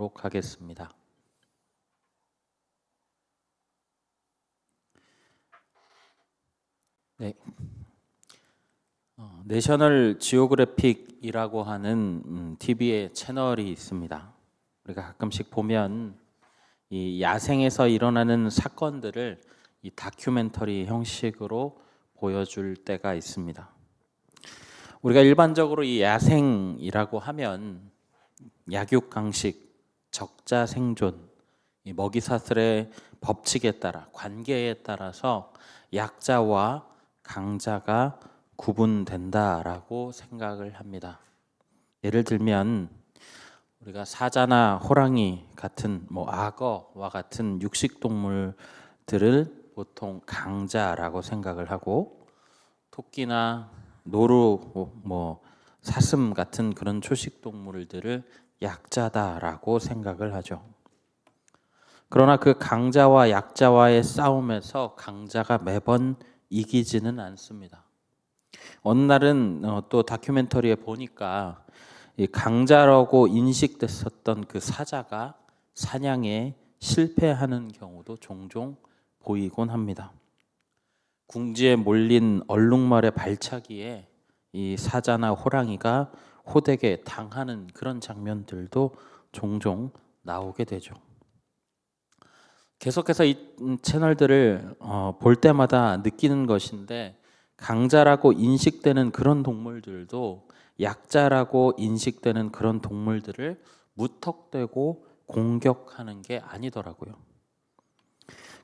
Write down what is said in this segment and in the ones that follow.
하겠습니다. 네, 내셔널 지오그래픽이라고 하는 TV의 채널이 있습니다. 우리가 가끔씩 보면 이 야생에서 일어나는 사건들을 이 다큐멘터리 형식으로 보여줄 때가 있습니다. 우리가 일반적으로 이 야생이라고 하면 약육강식, 적자생존, 이 먹이사슬의 법칙에 따라, 관계에 따라서 약자와 강자가 구분된다라고 생각을 합니다. 예를 들면 우리가 사자나 호랑이 같은 악어와 같은 육식 동물들을 보통 강자라고 생각을 하고, 토끼나 노루, 사슴 같은 그런 초식 동물들을 약자다라고 생각을 하죠. 그러나 그 강자와 약자와의 싸움에서 강자가 매번 이기지는 않습니다. 어느 날은 또 다큐멘터리에 보니까 이 강자라고 인식됐었던 그 사자가 사냥에 실패하는 경우도 종종 보이곤 합니다. 궁지에 몰린 얼룩말의 발차기에 이 사자나 호랑이가 호되게 당하는 그런 장면들도 종종 나오게 되죠. 계속해서 이 채널들을 볼 때마다 느끼는 것인데, 강자라고 인식되는 그런 동물들도 약자라고 인식되는 그런 동물들을 무턱대고 공격하는 게 아니더라고요.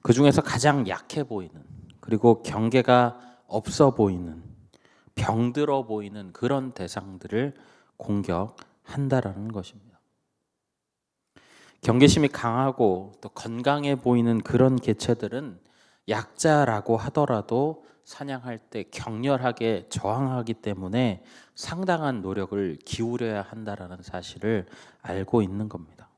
그 중에서 가장 약해 보이는, 그리고 경계가 없어 보이는, 병들어 보이는 그런 대상들을 공격한다라는 것입니다. 경계심이 강하고 또 건강해 보이는 그런 개체들은 약자라고 하더라도 사냥할 때 격렬하게 저항하기 때문에 상당한 노력을 기울여야 한다라는 사실을 알고 있는 겁니다.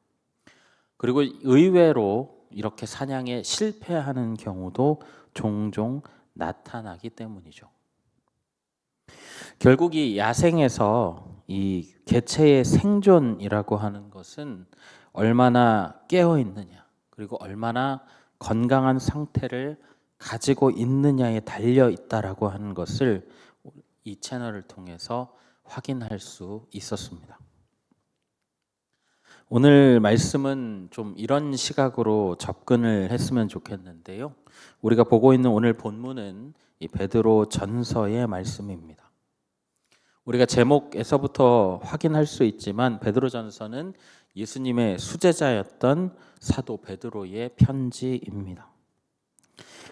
그리고 의외로 이렇게 사냥에 실패하는 경우도 종종 나타나기 때문이죠. 결국 이 야생에서 이 개체의 생존이라고 하는 것은 얼마나 깨어 있느냐, 그리고 얼마나 건강한 상태를 가지고 있느냐에 달려 있다라고 하는 것을 이 채널을 통해서 확인할 수 있었습니다. 오늘 말씀은 좀 이런 시각으로 접근을 했으면 좋겠는데요. 우리가 보고 있는 오늘 본문은 이 베드로 전서의 말씀입니다. 우리가 제목에서부터 확인할 수 있지만 베드로 전서는 예수님의 수제자였던 사도 베드로의 편지입니다.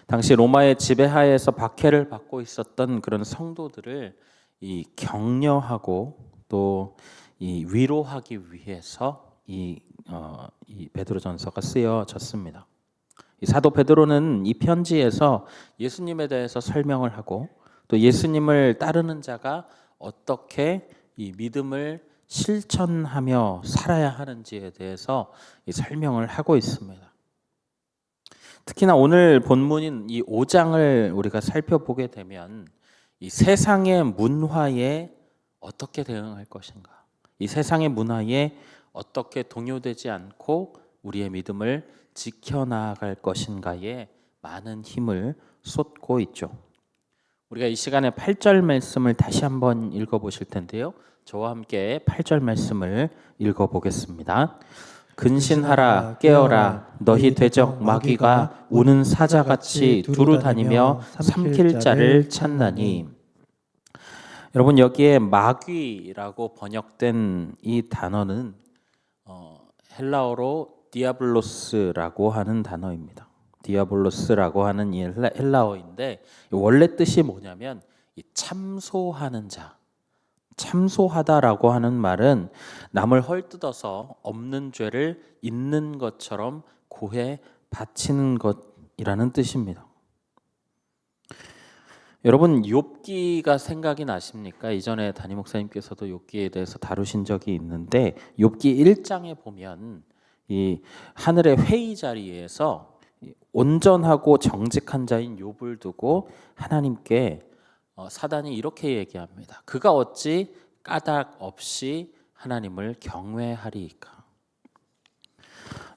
당시 로마의 지배하에서 박해를 받고 있었던 그런 성도들을 이 격려하고 또 이 위로하기 위해서 이 베드로 전서가 쓰여졌습니다. 이 사도 베드로는 이 편지에서 예수님에 대해서 설명을 하고, 또 예수님을 따르는 자가 어떻게 이 믿음을 실천하며 살아야 하는지에 대해서 이 설명을 하고 있습니다. 특히나 오늘 본문인 이 5장을 우리가 살펴보게 되면 이 세상의 문화에 어떻게 대응할 것인가, 이 세상의 문화에 어떻게 동요되지 않고 우리의 믿음을 지켜나갈 것인가에 많은 힘을 쏟고 있죠. 우리가 이 시간에 8절 말씀을 다시 한번 읽어보실 텐데요. 저와 함께 8절 말씀을 읽어보겠습니다. 근신하라, 깨어라, 너희 대적 마귀가 우는 사자같이 두루 다니며 삼킬 자를 찾나니. 여러분, 여기에 마귀라고 번역된 이 단어는 헬라어로 디아블로스라고 하는 단어입니다. 디아블로스라고 하는 이 헬라어인데, 원래 뜻이 뭐냐면 참소하는 자, 참소하다라고 하는 말은 남을 헐뜯어서 없는 죄를 있는 것처럼 고해 바치는 것이라는 뜻입니다. 여러분, 욥기가 생각이 나십니까? 이전에 담임 목사님께서도 욥기에 대해서 다루신 적이 있는데, 욥기 1장에 보면 이 하늘의 회의 자리에서 온전하고 정직한 자인 욥을 두고 하나님께 사단이 이렇게 얘기합니다. 그가 어찌 까닭 없이 하나님을 경외하리이까?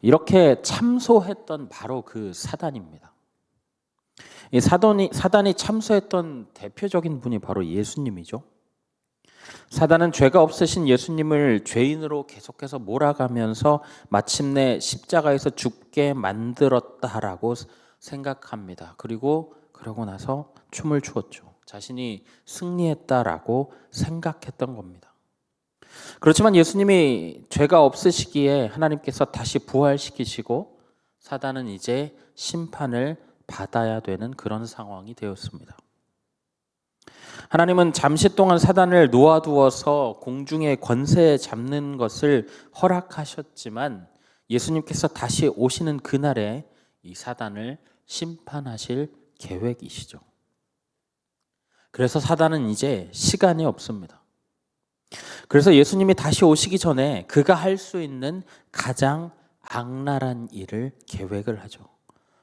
이렇게 참소했던 바로 그 사단입니다. 이 사단이 참소했던 대표적인 분이 바로 예수님이죠. 사단은 죄가 없으신 예수님을 죄인으로 계속해서 몰아가면서 마침내 십자가에서 죽게 만들었다라고 생각합니다. 그리고 그러고 나서 춤을 추었죠. 자신이 승리했다라고 생각했던 겁니다. 그렇지만 예수님이 죄가 없으시기에 하나님께서 다시 부활시키시고 사단은 이제 심판을 받아야 되는 그런 상황이 되었습니다. 하나님은 잠시 동안 사단을 놓아두어서 공중의 권세 잡는 것을 허락하셨지만 예수님께서 다시 오시는 그날에 이 사단을 심판하실 계획이시죠. 그래서 사단은 이제 시간이 없습니다. 그래서 예수님이 다시 오시기 전에 그가 할 수 있는 가장 악랄한 일을 계획을 하죠.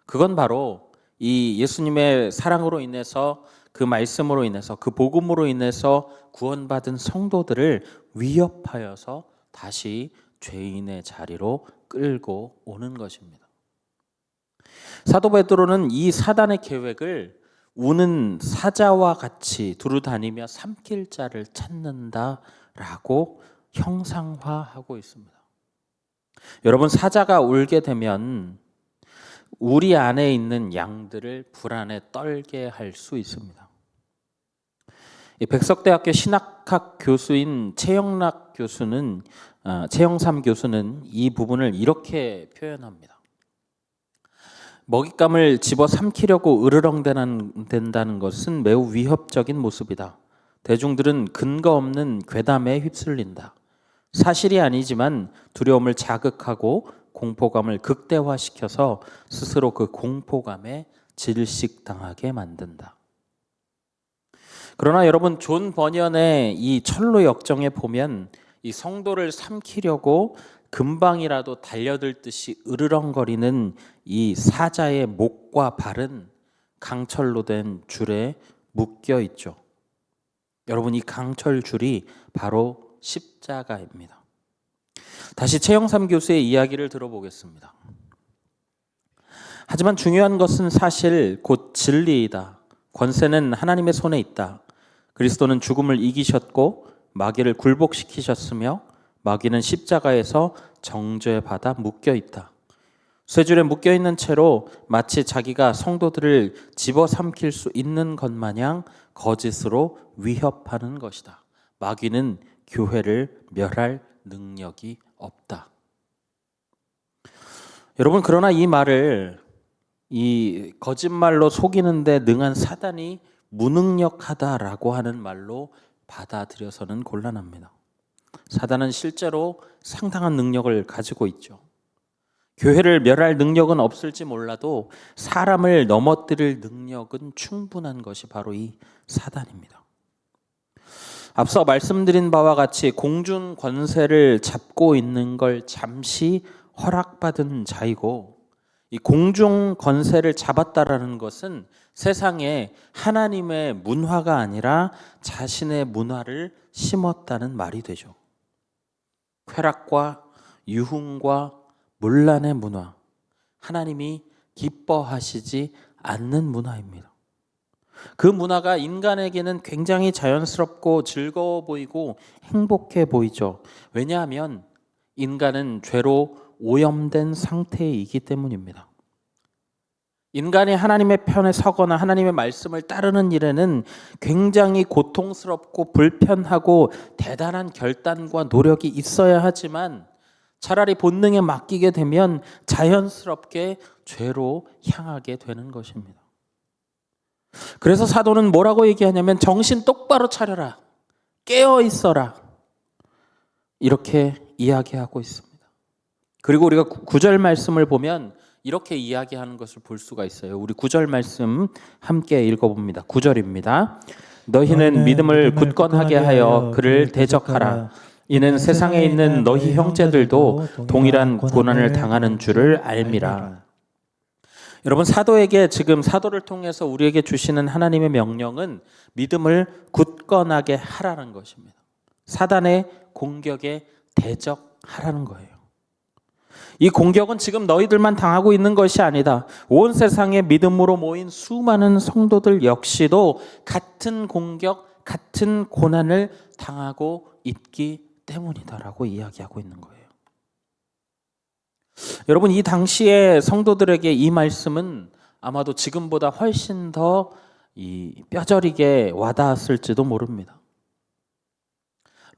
그건 바로 이 예수님의 사랑으로 인해서 그 말씀으로 인해서 그 복음으로 인해서 구원받은 성도들을 위협하여서 다시 죄인의 자리로 끌고 오는 것입니다. 사도 베드로는 이 사단의 계획을 우는 사자와 같이 두루 다니며 삼킬 자를 찾는다라고 형상화하고 있습니다. 여러분, 사자가 울게 되면 우리 안에 있는 양들을 불안에 떨게 할 수 있습니다. 백석대학교 신학학 교수인 최영삼 교수는 이 부분을 이렇게 표현합니다. 먹잇감을 집어 삼키려고 으르렁댄다는 것은 매우 위협적인 모습이다. 대중들은 근거 없는 괴담에 휩쓸린다. 사실이 아니지만 두려움을 자극하고 공포감을 극대화시켜서 스스로 그 공포감에 질식당하게 만든다. 그러나 여러분, 존 버년의 이 철로 역정에 보면 이 성도를 삼키려고 금방이라도 달려들듯이 으르렁거리는 이 사자의 목과 발은 강철로 된 줄에 묶여 있죠. 여러분, 이 강철 줄이 바로 십자가입니다. 다시 최영삼 교수의 이야기를 들어보겠습니다. 하지만 중요한 것은 사실 곧 진리이다. 권세는 하나님의 손에 있다. 그리스도는 죽음을 이기셨고 마귀를 굴복시키셨으며 마귀는 십자가에서 정죄받아 묶여있다. 쇠줄에 묶여있는 채로 마치 자기가 성도들을 집어삼킬 수 있는 것 마냥 거짓으로 위협하는 것이다. 마귀는 교회를 멸할 능력이 없다. 여러분, 그러나 이 말을 이 거짓말로 속이는데 능한 사단이 무능력하다라고 하는 말로 받아들여서는 곤란합니다. 사단은 실제로 상당한 능력을 가지고 있죠. 교회를 멸할 능력은 없을지 몰라도 사람을 넘어뜨릴 능력은 충분한 것이 바로 이 사단입니다. 앞서 말씀드린 바와 같이 공중 권세를 잡고 있는 걸 잠시 허락받은 자이고, 이 공중 권세를 잡았다라는 것은 세상에 하나님의 문화가 아니라 자신의 문화를 심었다는 말이 되죠. 쾌락과 유흥과 문란의 문화, 하나님이 기뻐하시지 않는 문화입니다. 그 문화가 인간에게는 굉장히 자연스럽고 즐거워 보이고 행복해 보이죠. 왜냐하면 인간은 죄로 오염된 상태이기 때문입니다. 인간이 하나님의 편에 서거나 하나님의 말씀을 따르는 일에는 굉장히 고통스럽고 불편하고 대단한 결단과 노력이 있어야 하지만 차라리 본능에 맡기게 되면 자연스럽게 죄로 향하게 되는 것입니다. 그래서 사도는 뭐라고 얘기하냐면 정신 똑바로 차려라, 깨어 있어라, 이렇게 이야기하고 있습니다. 그리고 우리가 9절 말씀을 보면 이렇게 이야기하는 것을 볼 수가 있어요. 우리 9절 말씀 함께 읽어봅니다. 9절입니다. 너희는 믿음을 굳건하게 하여 그를 대적하라. 이는 세상에 있는 너희 형제들도 동일한 고난을 당하는 줄을 알미라. 여러분, 사도에게 지금 사도를 통해서 우리에게 주시는 하나님의 명령은 믿음을 굳건하게 하라는 것입니다. 사단의 공격에 대적하라는 거예요. 이 공격은 지금 너희들만 당하고 있는 것이 아니다. 온 세상에 믿음으로 모인 수많은 성도들 역시도 같은 공격, 같은 고난을 당하고 있기 때문이다라고 이야기하고 있는 거예요. 여러분, 이 당시에 성도들에게 이 말씀은 아마도 지금보다 훨씬 더 뼈저리게 와닿았을지도 모릅니다.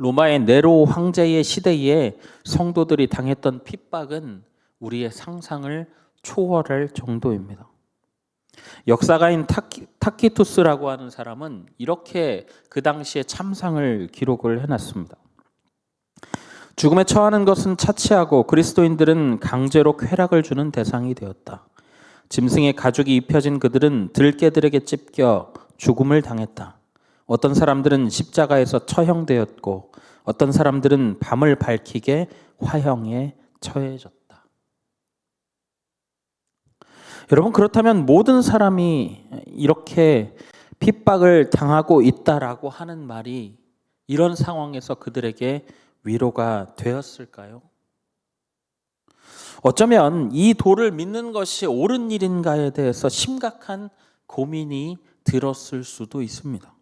로마의 네로 황제의 시대에 성도들이 당했던 핍박은 우리의 상상을 초월할 정도입니다. 역사가인 타키투스라고 하는 사람은 이렇게 그 당시에 참상을 기록을 해놨습니다. 죽음에 처하는 것은 차치하고 그리스도인들은 강제로 쾌락을 주는 대상이 되었다. 짐승의 가죽이 입혀진 그들은 들개들에게 찝겨 죽음을 당했다. 어떤 사람들은 십자가에서 처형되었고 어떤 사람들은 밤을 밝히게 화형에 처해졌다. 여러분, 그렇다면 모든 사람이 이렇게 핍박을 당하고 있다라고 하는 말이 이런 상황에서 그들에게 위로가 되었을까요? 어쩌면 이 도를 믿는 것이 옳은 일인가에 대해서 심각한 고민이 들었을 수도 있습니다.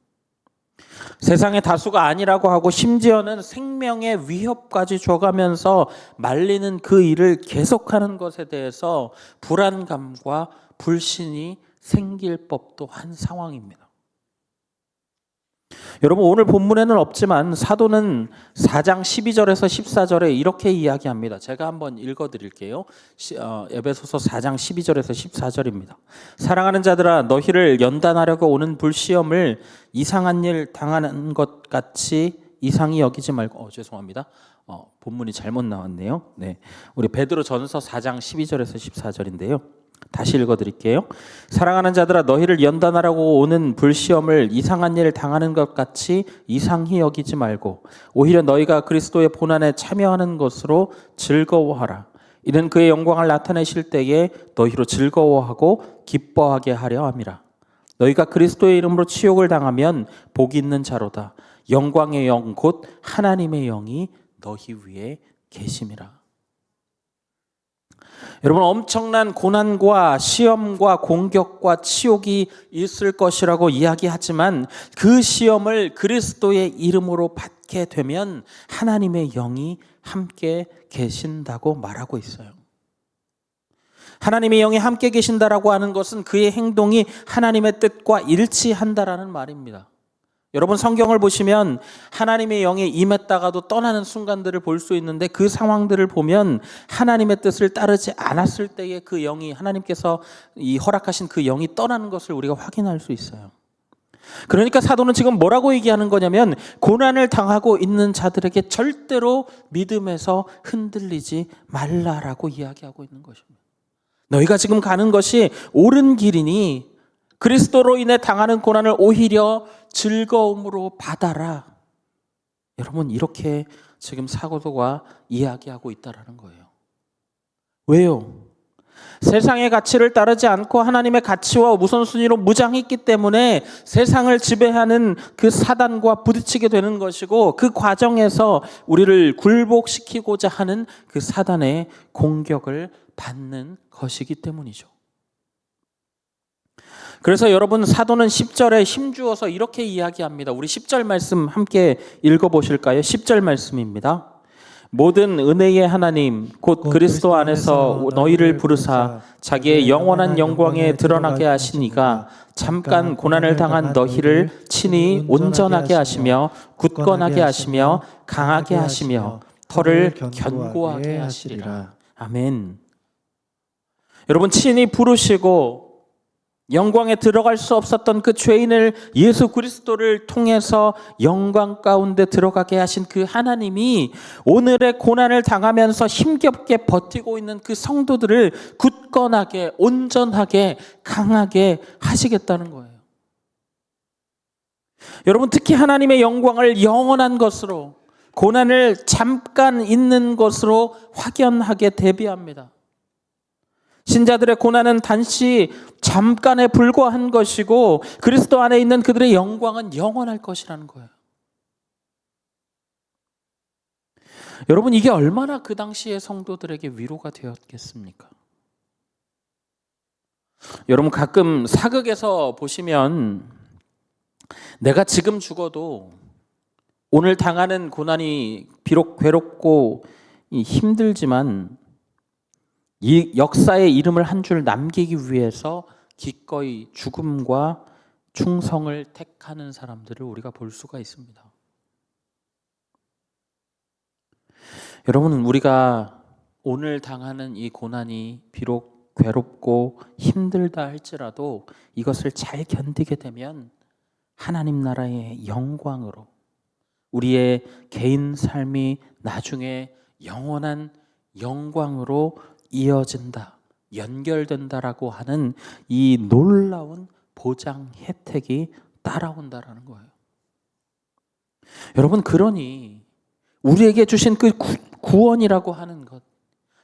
세상의 다수가 아니라고 하고 심지어는 생명의 위협까지 줘가면서 말리는 그 일을 계속하는 것에 대해서 불안감과 불신이 생길 법도 한 상황입니다. 여러분, 오늘 본문에는 없지만 사도는 4장 12절에서 14절에 이렇게 이야기합니다. 제가 한번 읽어드릴게요. 에베소서 4장 12절에서 14절입니다. 사랑하는 자들아, 너희를 연단하려고 오는 불시험을 이상한 일 당하는 것 같이 이상히 여기지 말고 죄송합니다. 본문이 잘못 나왔네요. 네, 우리 베드로전서 4장 12절에서 14절인데요. 다시 읽어드릴게요. 사랑하는 자들아, 너희를 연단하라고 오는 불시험을 이상한 일을 당하는 것 같이 이상히 여기지 말고 오히려 너희가 그리스도의 고난에 참여하는 것으로 즐거워하라. 이는 그의 영광을 나타내실 때에 너희로 즐거워하고 기뻐하게 하려 함이라. 너희가 그리스도의 이름으로 치욕을 당하면 복이 있는 자로다. 영광의 영 곧 하나님의 영이 너희 위에 계심이라. 여러분, 엄청난 고난과 시험과 공격과 치욕이 있을 것이라고 이야기하지만 그 시험을 그리스도의 이름으로 받게 되면 하나님의 영이 함께 계신다고 말하고 있어요. 하나님의 영이 함께 계신다라고 하는 것은 그의 행동이 하나님의 뜻과 일치한다라는 말입니다. 여러분, 성경을 보시면 하나님의 영이 임했다가도 떠나는 순간들을 볼 수 있는데 그 상황들을 보면 하나님의 뜻을 따르지 않았을 때에 그 영이, 하나님께서 허락하신 그 영이 떠나는 것을 우리가 확인할 수 있어요. 그러니까 사도는 지금 뭐라고 얘기하는 거냐면 고난을 당하고 있는 자들에게 절대로 믿음에서 흔들리지 말라라고 이야기하고 있는 것입니다. 너희가 지금 가는 것이 옳은 길이니 그리스도로 인해 당하는 고난을 오히려 즐거움으로 받아라. 여러분, 이렇게 지금 사도가 이야기하고 있다라는 거예요. 왜요? 세상의 가치를 따르지 않고 하나님의 가치와 우선순위로 무장했기 때문에 세상을 지배하는 그 사단과 부딪히게 되는 것이고 그 과정에서 우리를 굴복시키고자 하는 그 사단의 공격을 받는 것이기 때문이죠. 그래서 여러분, 사도는 10절에 힘주어서 이렇게 이야기합니다. 우리 10절 말씀 함께 읽어보실까요? 10절 말씀입니다. 모든 은혜의 하나님 곧 그리스도 안에서 너희를 부르사 자기의 영원한 영광에 드러나게 하신 이가 잠깐 고난을 당한 너희를 친히 온전하게 하시며 굳건하게 하시며 강하게 하시며 털을 견고하게 하시리라. 아멘. 여러분, 친히 부르시고 영광에 들어갈 수 없었던 그 죄인을 예수 그리스도를 통해서 영광 가운데 들어가게 하신 그 하나님이 오늘의 고난을 당하면서 힘겹게 버티고 있는 그 성도들을 굳건하게, 온전하게, 강하게 하시겠다는 거예요. 여러분, 특히 하나님의 영광을 영원한 것으로, 고난을 잠깐 있는 것으로 확연하게 대비합니다. 신자들의 고난은 단시 잠깐에 불과한 것이고 그리스도 안에 있는 그들의 영광은 영원할 것이라는 거예요. 여러분, 이게 얼마나 그 당시의 성도들에게 위로가 되었겠습니까? 여러분, 가끔 사극에서 보시면 내가 지금 죽어도 오늘 당하는 고난이 비록 괴롭고 힘들지만 이 역사의 이름을 한 줄 남기기 위해서 기꺼이 죽음과 충성을 택하는 사람들을 우리가 볼 수가 있습니다. 여러분, 우리가 오늘 당하는 이 고난이 비록 괴롭고 힘들다 할지라도 이것을 잘 견디게 되면 하나님 나라의 영광으로 우리의 개인 삶이 나중에 영원한 영광으로 이어진다, 연결된다라고 하는 이 놀라운 보장 혜택이 따라온다라는 거예요. 여러분, 그러니 우리에게 주신 그 구원이라고 하는 것,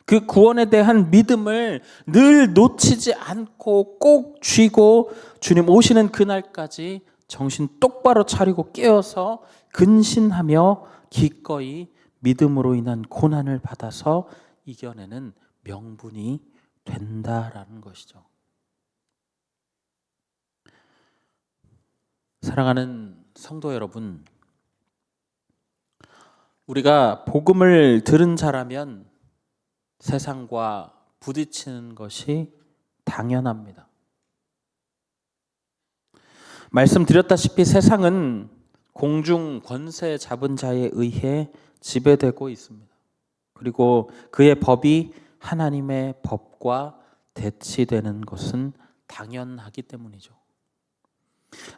그 구원에 대한 믿음을 늘 놓치지 않고 꼭 쥐고 주님 오시는 그날까지 정신 똑바로 차리고 깨어서 근신하며 기꺼이 믿음으로 인한 고난을 받아서 이겨내는 명분이 된다라는 것이죠. 사랑하는 성도 여러분, 우리가 복음을 들은 자라면 세상과 부딪히는 것이 당연합니다. 말씀드렸다시피 세상은 공중 권세 잡은 자에 의해 지배되고 있습니다. 그리고 그의 법이 하나님의 법과 대치되는 것은 당연하기 때문이죠.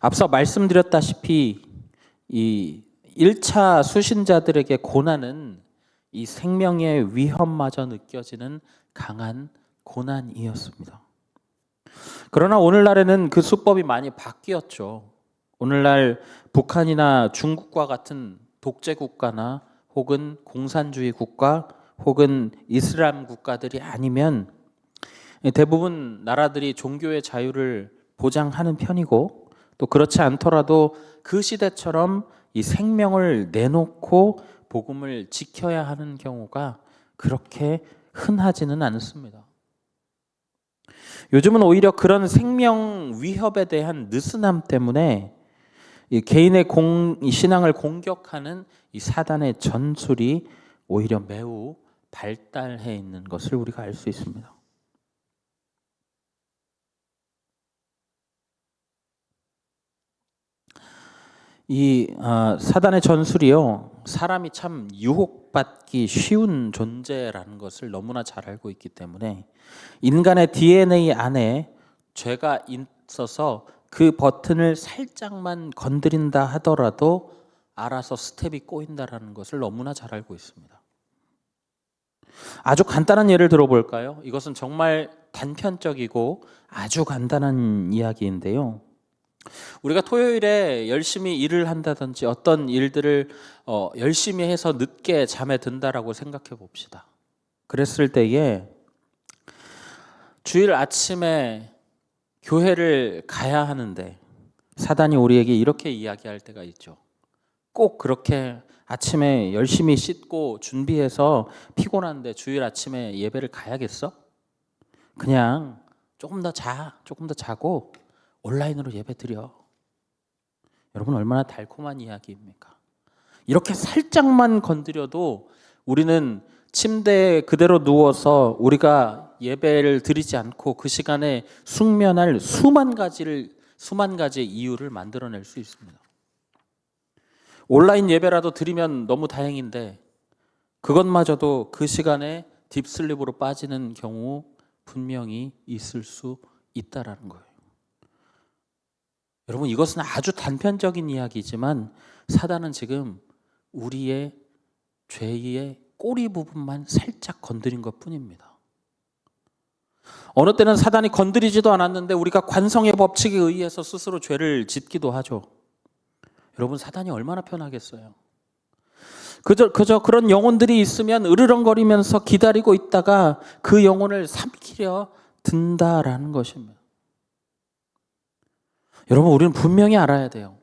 앞서 말씀드렸다시피 이 1차 수신자들에게 고난은 이 생명의 위험마저 느껴지는 강한 고난이었습니다. 그러나 오늘날에는 그 수법이 많이 바뀌었죠. 오늘날 북한이나 중국과 같은 독재 국가나 혹은 공산주의 국가 혹은 이슬람 국가들이 아니면 대부분 나라들이 종교의 자유를 보장하는 편이고, 또 그렇지 않더라도 그 시대처럼 이 생명을 내놓고 복음을 지켜야 하는 경우가 그렇게 흔하지는 않습니다. 요즘은 오히려 그런 생명 위협에 대한 느슨함 때문에 이 개인의 신앙을 공격하는 이 사단의 전술이 오히려 매우 발달해 있는 것을 우리가 알 수 있습니다. 이 사단의 전술이요, 사람이 참 유혹받기 쉬운 존재라는 것을 너무나 잘 알고 있기 때문에 인간의 DNA 안에 죄가 있어서 그 버튼을 살짝만 건드린다 하더라도 알아서 스텝이 꼬인다라는 것을 너무나 잘 알고 있습니다. 아주 간단한 예를 들어볼까요? 이것은 정말 단편적이고 아주 간단한 이야기인데요. 우리가 토요일에 열심히 일을 한다든지 어떤 일들을 열심히 해서 늦게 잠에 든다라고 생각해 봅시다. 그랬을 때에 주일 아침에 교회를 가야 하는데 사단이 우리에게 이렇게 이야기할 때가 있죠. 꼭 그렇게 아침에 열심히 씻고 준비해서 피곤한데 주일 아침에 예배를 가야겠어? 그냥 조금 더 자고 온라인으로 예배 드려. 여러분, 얼마나 달콤한 이야기입니까? 이렇게 살짝만 건드려도 우리는 침대에 그대로 누워서 우리가 예배를 드리지 않고 그 시간에 숙면할 수만 가지의 이유를 만들어낼 수 있습니다. 온라인 예배라도 드리면 너무 다행인데 그것마저도 그 시간에 딥슬립으로 빠지는 경우 분명히 있을 수 있다라는 거예요. 여러분, 이것은 아주 단편적인 이야기지만 사단은 지금 우리의 죄의 꼬리 부분만 살짝 건드린 것뿐입니다. 어느 때는 사단이 건드리지도 않았는데 우리가 관성의 법칙에 의해서 스스로 죄를 짓기도 하죠. 여러분, 사단이 얼마나 편하겠어요. 그저 그런 영혼들이 있으면 으르렁거리면서 기다리고 있다가 그 영혼을 삼키려 든다라는 것입니다. 여러분, 우리는 분명히 알아야 돼요.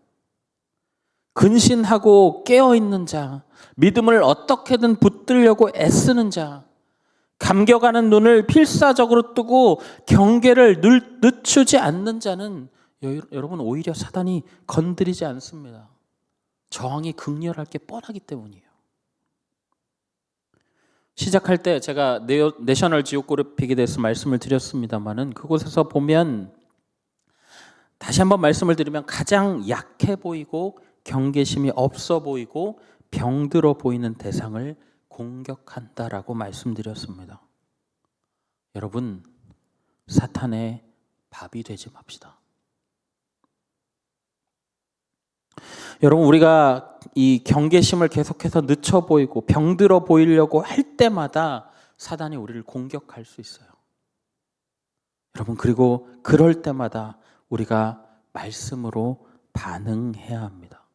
근신하고 깨어있는 자, 믿음을 어떻게든 붙들려고 애쓰는 자, 감겨가는 눈을 필사적으로 뜨고 경계를 늦추지 않는 자는 여러분 오히려 사단이 건드리지 않습니다. 저항이 극렬할 게 뻔하기 때문이에요. 시작할 때 제가 내셔널 지오그래픽에 대해서 말씀을 드렸습니다만은 그곳에서 보면 다시 한번 말씀을 드리면 가장 약해 보이고 경계심이 없어 보이고 병들어 보이는 대상을 공격한다라고 말씀드렸습니다. 여러분, 사탄의 밥이 되지 맙시다. 여러분, 우리가 이 경계심을 계속해서 늦춰 보이고 병들어 보이려고 할 때마다 사단이 우리를 공격할 수 있어요. 여러분, 그리고 그럴 때마다 우리가 말씀으로 반응해야 합니다.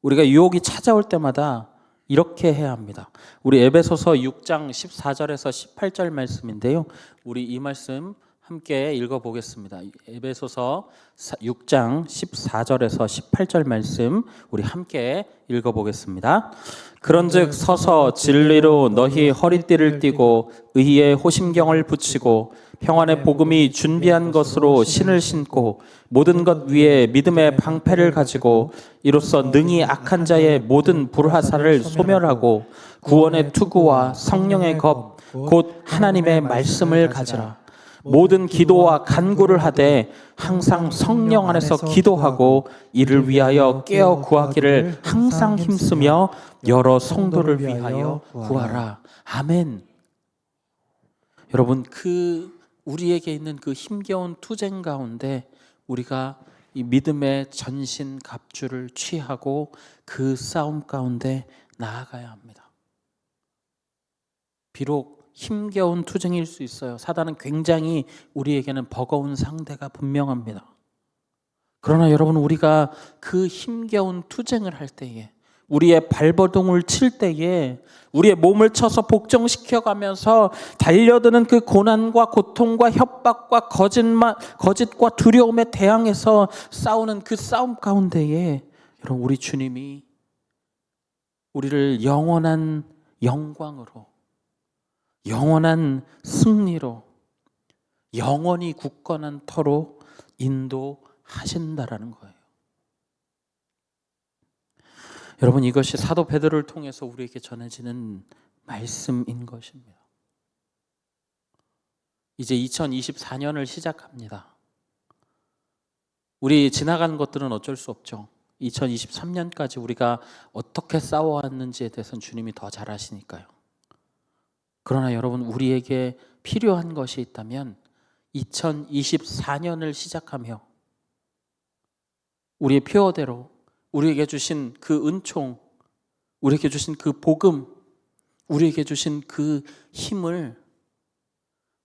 우리가 유혹이 찾아올 때마다 이렇게 해야 합니다. 우리 에베소서 6장 14절에서 18절 말씀인데요. 우리 이 말씀 함께 읽어보겠습니다. 에베소서 6장 14절에서 18절 말씀 우리 함께 읽어보겠습니다. 그런즉 서서 진리로 너희 허리띠를 띠고 의의 호심경을 붙이고 평안의 복음이 준비한 것으로 신을 신고 모든 것 위에 믿음의 방패를 가지고 이로써 능히 악한 자의 모든 불화살을 소멸하고 구원의 투구와 성령의 겁 곧 하나님의 말씀을 가지라. 모든 기도와 간구를 하되 항상 성령 안에서 기도하고 이를 위하여 깨어 구하기를 항상 힘쓰며 여러 성도를 위하여 구하라. 아멘. 여러분, 우리에게 있는 그 힘겨운 투쟁 가운데 우리가 이 믿음의 전신 갑주를 취하고 그 싸움 가운데 나아가야 합니다. 비록 힘겨운 투쟁일 수 있어요. 사단은 굉장히 우리에게는 버거운 상대가 분명합니다. 그러나 여러분, 우리가 그 힘겨운 투쟁을 할 때에 우리의 발버둥을 칠 때에 우리의 몸을 쳐서 복종시켜가면서 달려드는 그 고난과 고통과 협박과 거짓과 두려움에 대항해서 싸우는 그 싸움 가운데에 여러분, 우리 주님이 우리를 영원한 영광으로 영원한 승리로 영원히 굳건한 터로 인도하신다라는 거예요. 여러분, 이것이 사도 베드로를 통해서 우리에게 전해지는 말씀인 것입니다. 이제 2024년을 시작합니다. 우리 지나간 것들은 어쩔 수 없죠. 2023년까지 우리가 어떻게 싸워왔는지에 대해서는 주님이 더 잘 아시니까요. 그러나 여러분, 우리에게 필요한 것이 있다면 2024년을 시작하며 우리의 표어대로 우리에게 주신 그 은총, 우리에게 주신 그 복음, 우리에게 주신 그 힘을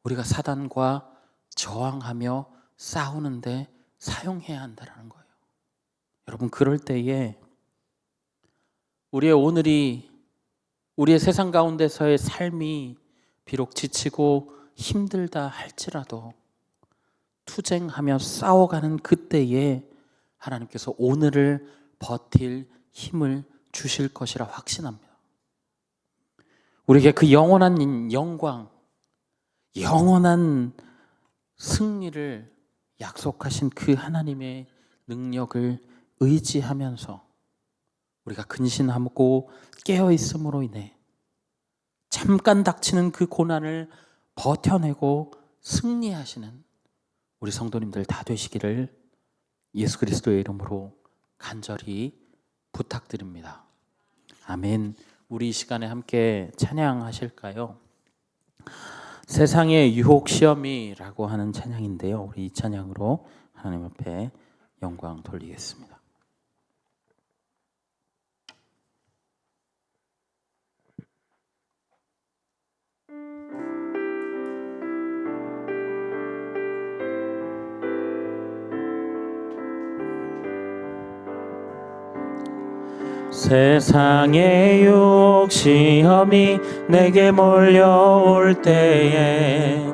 우리가 사단과 저항하며 싸우는데 사용해야 한다는 거예요. 여러분, 그럴 때에 우리의 오늘이 우리의 세상 가운데서의 삶이 비록 지치고 힘들다 할지라도 투쟁하며 싸워가는 그때에 하나님께서 오늘을 버틸 힘을 주실 것이라 확신합니다. 우리에게 그 영원한 영광, 영원한 승리를 약속하신 그 하나님의 능력을 의지하면서 우리가 근신하고 깨어있음으로 인해 잠깐 닥치는 그 고난을 버텨내고 승리하시는 우리 성도님들 다 되시기를 예수 그리스도의 이름으로 간절히 부탁드립니다. 아멘. 우리 이 시간에 함께 찬양하실까요? 세상의 유혹 시험이라고 하는 찬양인데요. 우리 이 찬양으로 하나님 앞에 영광 돌리겠습니다. 세상의 유혹 시험이 내게 몰려올 때에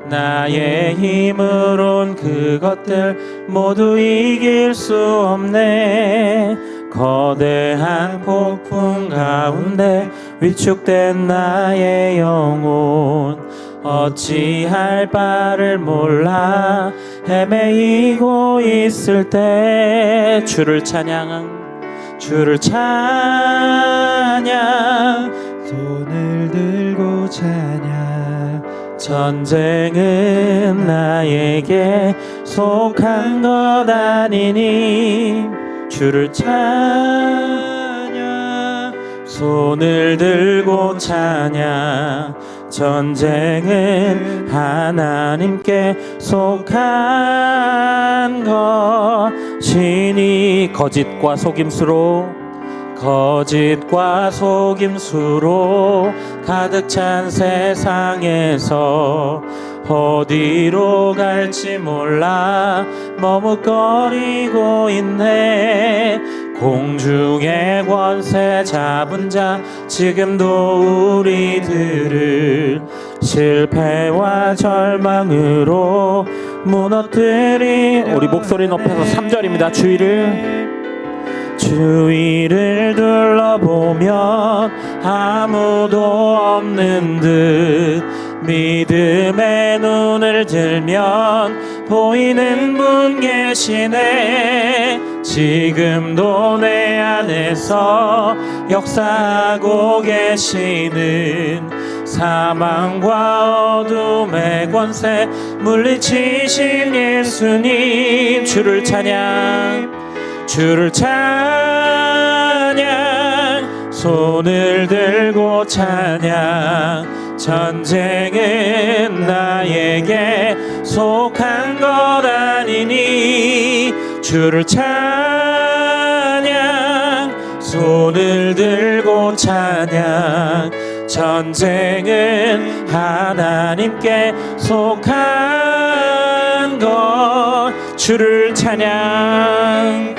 나의 힘으론 그것들 모두 이길 수 없네. 거대한 폭풍 가운데 위축된 나의 영혼 어찌할 바를 몰라 헤매이고 있을 때 주를 찬양 손을 들고 찬양 전쟁은 나에게 속한 것 아니니 주를 찬양 손을 들고 찬양 전쟁은 하나님께 속한 것이니 거짓과 속임수로 가득 찬 세상에서 어디로 갈지 몰라 머뭇거리고 있네. 공중의 권세 잡은 자 지금도 우리들을 실패와 절망으로 무너뜨린 우리 목소리 높여서 3절입니다. 주위를 둘러보면 아무도 없는 듯 믿음의 눈을 들면 보이는 분 계시네. 지금도 내 안에서 역사하고 계시는 사망과 어둠의 권세 물리치신 예수님 주를 찬양 손을 들고 찬양 전쟁은 나에게 속한 것 아니니 주를 찬양 손을 들고 찬양 전쟁은 하나님께 속한 것 주를 찬양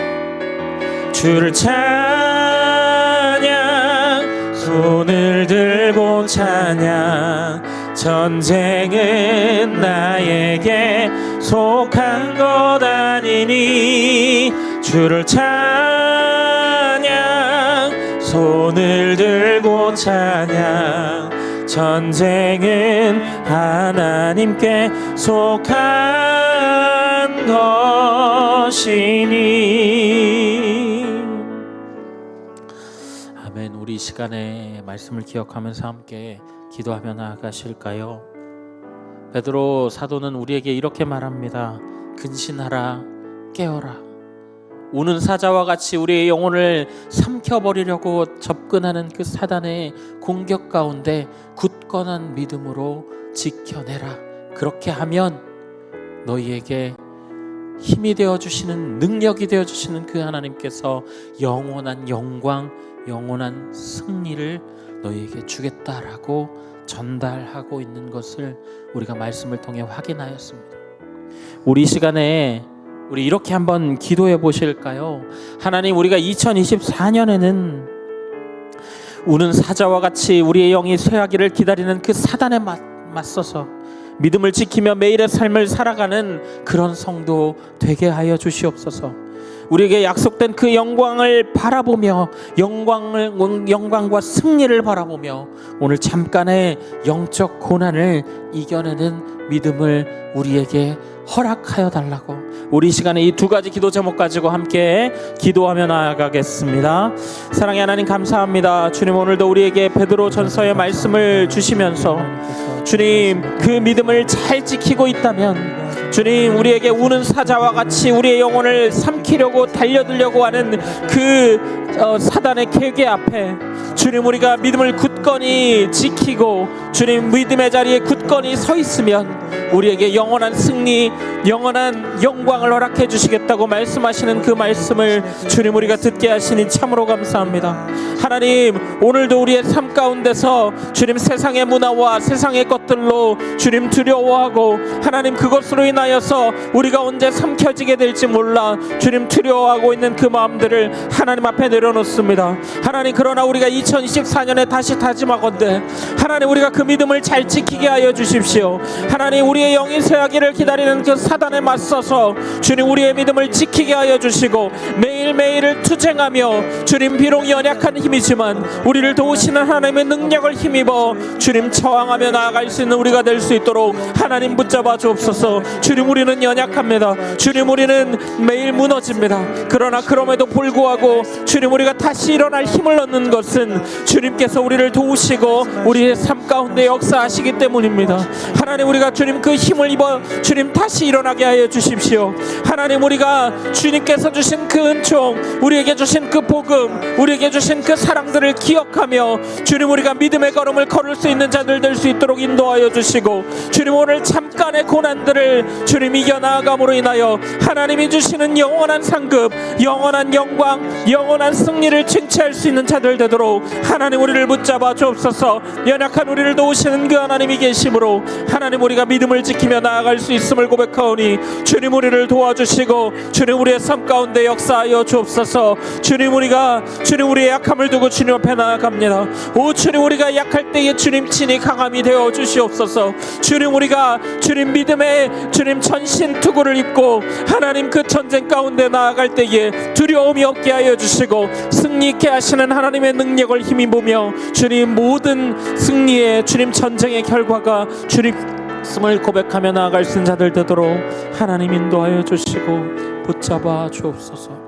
손을 들고 찬양 전쟁은 나에게 속한 것 아니니 주를 찬양 손을 들고 찬양 전쟁은 하나님께 속한 것이니. 아멘. 우리 시간에 말씀을 기억하면서 함께 기도하며 나아가실까요? 베드로 사도는 우리에게 이렇게 말합니다. 근신하라, 깨어라. 우는 사자와 같이 우리의 영혼을 삼켜버리려고 접근하는 그 사단의 공격 가운데 굳건한 믿음으로 지켜내라. 그렇게 하면 너희에게 힘이 되어주시는, 능력이 되어주시는 그 하나님께서 영원한 영광, 영원한 승리를 너희에게 주겠다라고 전달하고 있는 것을 우리가 말씀을 통해 확인하였습니다. 우리 시간에 우리 이렇게 한번 기도해 보실까요? 하나님, 우리가 2024년에는 우는 사자와 같이 우리의 영이 쇠하기를 기다리는 그 사단에 맞서서 믿음을 지키며 매일의 삶을 살아가는 그런 성도 되게 하여 주시옵소서. 우리에게 약속된 그 영광을 바라보며 영광과 승리를 바라보며 오늘 잠깐의 영적 고난을 이겨내는 믿음을 우리에게 허락하여 달라고 우리 시간에 이 두 가지 기도 제목 가지고 함께 기도하며 나아가겠습니다. 사랑의 하나님, 감사합니다. 주님, 오늘도 우리에게 베드로 전서의 말씀을 주시면서 주님, 그 믿음을 잘 지키고 있다면 주님, 우리에게 우는 사자와 같이 우리의 영혼을 삼키려고 달려들려고 하는 그 사단의 계계 앞에 주님, 우리가 믿음을 굳건히 지키고 주님 믿음의 자리에 굳건히 서 있으면 우리에게 영원한 승리, 영원한 영광을 허락해 주시겠다고 말씀하시는 그 말씀을 주님, 우리가 듣게 하시니 참으로 감사합니다. 하나님, 오늘도 우리의 삶 가운데서 주님, 세상의 문화와 세상의 것들로 주님 두려워하고 하나님, 그것으로 인하여서 우리가 언제 삼켜지게 될지 몰라 주님 두려워하고 있는 그 마음들을 하나님 앞에 내려놓습니다. 하나님, 그러나 우리가 2024년에 다시 다짐하건대 하나님 우리가 그 믿음을 잘 지키게 하여 주십시오. 하나님 우리의 영이 쇠하기를 기다리는 그 사단에 맞서서 주님 우리의 믿음을 지키게 하여 주시고 매일매일을 투쟁하며 주님 비록 연약한 힘이지만 우리를 도우시는 하나님의 능력을 힘입어 주님 저항하며 나아갈 수 있는 우리가 될 수 있도록 하나님 붙잡아 주옵소서. 주님 우리는 연약합니다. 주님 우리는 매일 무너집니다. 그러나 그럼에도 불구하고 주님 우리가 다시 일어날 힘을 얻는 것은 주님께서 우리를 도우시고 우리의 삶 가운데 역사하시기 때문입니다. 하나님 우리가 주님 그 힘을 입어 주님 다시 일어나게 하여 주십시오. 하나님 우리가 주님께서 주신 그 은총, 우리에게 주신 그 복음, 우리에게 주신 그 사랑들을 기억하며 주님 우리가 믿음의 걸음을 걸을 수 있는 자들 될 수 있도록 인도하여 주시고 주님 오늘 잠깐의 고난들을 주님 이겨나감으로 인하여 하나님이 주시는 영원한 상급, 영원한 영광, 영원한 승리를 쟁취할 수 있는 자들 되도록 하나님 우리를 붙잡아 주옵소서. 연약한 우리를 도우시는 그 하나님이 계심으로 하나님 우리가 믿음을 지키며 나아갈 수 있음을 고백하오니 주님 우리를 도와주시고 주님 우리의 삶 가운데 역사하여 주옵소서. 주님 우리가 주님 우리의 약함을 두고 주님 앞에 나아갑니다. 오 주님 우리가 약할 때에 주님 친히 강함이 되어 주시옵소서. 주님 우리가 주님 믿음의 주님 전신 투구를 입고 하나님 그 전쟁 가운데 나아갈 때에 두려움이 없게 하여 주시고 승리 있게 하시는 하나님의 능력을 힘입으며 주님 모든 승리의 주님 전쟁의 결과가 주님 있음을 고백하며 나아갈 수 있는 자들 되도록 하나님 인도하여 주시고 붙잡아 주옵소서.